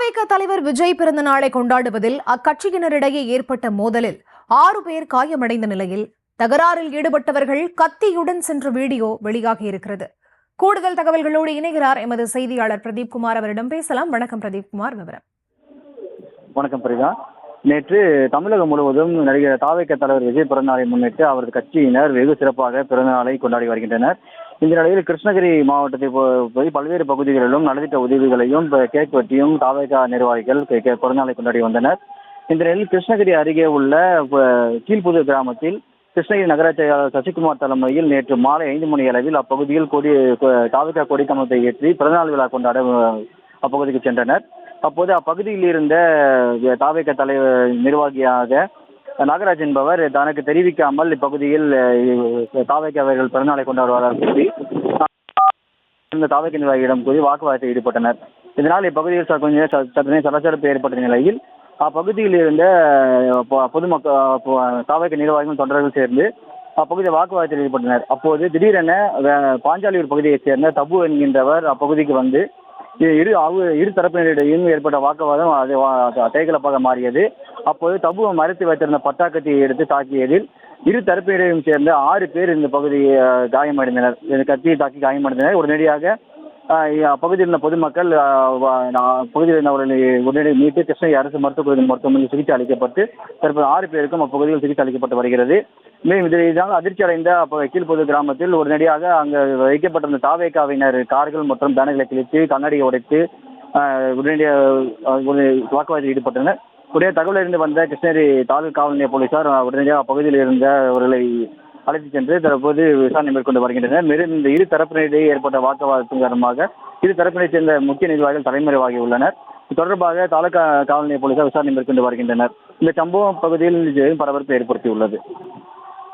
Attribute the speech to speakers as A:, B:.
A: தாவேக தலைவர் விஜய் பிறந்த நாளை கொண்டாடுவதில் அக்கட்சியினரிடையே ஏற்பட்ட மோதலில் 6 பேர் காயமடைந்த நிலையில் தகராறில் ஈடுபட்டவர்கள் கத்தியுடன் சென்ற வீடியோ வெளியாகியிருக்கிறது. கூடுதல் தகவல்களோடு இணைகிறார் எமது செய்தியாளர் பிரதீப் குமார். அவரிடம் பேசலாம். வணக்கம் பிரதீப் குமார், விவரம்.
B: வணக்கம் பிரியா. நேற்று தமிழகம் முழுவதும் நடிகர் தாவேக தலைவர் விஜய் பிறந்தநாளை முன்னிட்டு அவரது கட்சியினர் வெகு சிறப்பாக பிறந்தநாளை கொண்டாடி வருகின்றனர். இந்த நிலையில் கிருஷ்ணகிரி மாவட்டத்தை போய் பல்வேறு பகுதிகளிலும் நலத்திட்ட உதவிகளையும் கேக் வெட்டியும் தாவேக நிர்வாகிகள் பிறந்தநாளை கொண்டாடி வந்தனர். இந்த நிலையில் கிருஷ்ணகிரி அருகே உள்ள கீழ்புது கிராமத்தில் கிருஷ்ணகிரி நகராட்சி செயலாளர் சசிகுமார் தலைமையில் நேற்று மாலை 5 மணி அளவில் அப்பகுதியில் தாவேக கொடி கம்பத்தை ஏற்றி பிறந்தநாள் விழா கொண்டாட அப்பகுதிக்கு சென்றனர். அப்போது அப்பகுதியில் இருந்த தாவேக தலைவர் நிர்வாகியாக நாகராஜ் என்பவர் தனக்கு தெரிவிக்காமல் இப்பகுதியில் தாவேக அவர்கள் பிறந்தநாளை கொண்டாடுவார்கள் கூறி இந்த தாவேக நிர்வாகியிடம் கூறி வாக்குவாதத்தில் ஈடுபட்டனர். இதனால் இப்பகுதியில் சற்று சலசலப்பு ஏற்பட்ட நிலையில் அப்பகுதியில் இருந்த பொதுமக்கள் தாவேக நிர்வாகிகள் தொண்டர்கள் சேர்ந்து அப்பகுதியில் வாக்குவாதத்தில் ஈடுபட்டனர். அப்போது திடீரென பாஞ்சாலியூர் பகுதியைச் சேர்ந்த தபு என்கின்றவர் அப்பகுதிக்கு வந்து இரு தரப்பினரிடையும் ஏற்பட்ட வாக்குவாதம் கைகலப்பாக மாறியது. அப்போது தபுவை மறைத்து வைத்திருந்த பட்டாக்கத்தியை எடுத்து தாக்கியதில் இரு தரப்பினரையும் சேர்ந்த 6 பேர் இந்த பகுதியை காயமடைந்தனர். கத்தியை தாக்கி காயமடைந்தனர். உடனடியாக அப்பகுதியில் இருந்த பொதுமக்கள் பகுதியில் இருந்தவர்களை உடனடியாக மீட்டு கிருஷ்ணகிரி அரசு மருத்துவமனையில் சிகிச்சை அளிக்கப்பட்டு தற்போது 6 பேருக்கும் அப்பகுதியில் சிகிச்சை அளிக்கப்பட்டு வருகிறது. மேலும் இதனால் அதிர்ச்சி அடைந்த கீழ்பொது கிராமத்தில் உடனடியாக அங்கு வைக்கப்பட்டிருந்த தாவேகாவினர் கார்கள் மற்றும் பேனர்களை கிழித்து கண்ணாடியை உடைத்து உடனடியாக வாக்குவாதத்தில் ஈடுபட்டனர். உடைய தகவல் இருந்து வந்த கிருஷ்ணகிரி தாலுகா காவல் நிலைய போலீசார் உடனடியாக அப்பகுதியில் இருந்தவர்களை அழைத்து சென்று தற்போது விசாரணை மேற்கொண்டு வருகின்றனர். மேலும் இந்த இரு தரப்பினரிடையே ஏற்பட்ட வாக்குவாதத்தின் காரணமாக இரு தரப்பினைச் சேர்ந்த முக்கிய நிர்வாகிகள் தலைமறைவாகி உள்ளனர். இது தொடர்பாக தாலுகா காவல் நிலைய போலீசார் விசாரணை மேற்கொண்டு வருகின்றனர். இந்த சம்பவம் பகுதியில் பரபரப்பை ஏற்படுத்தியுள்ளது.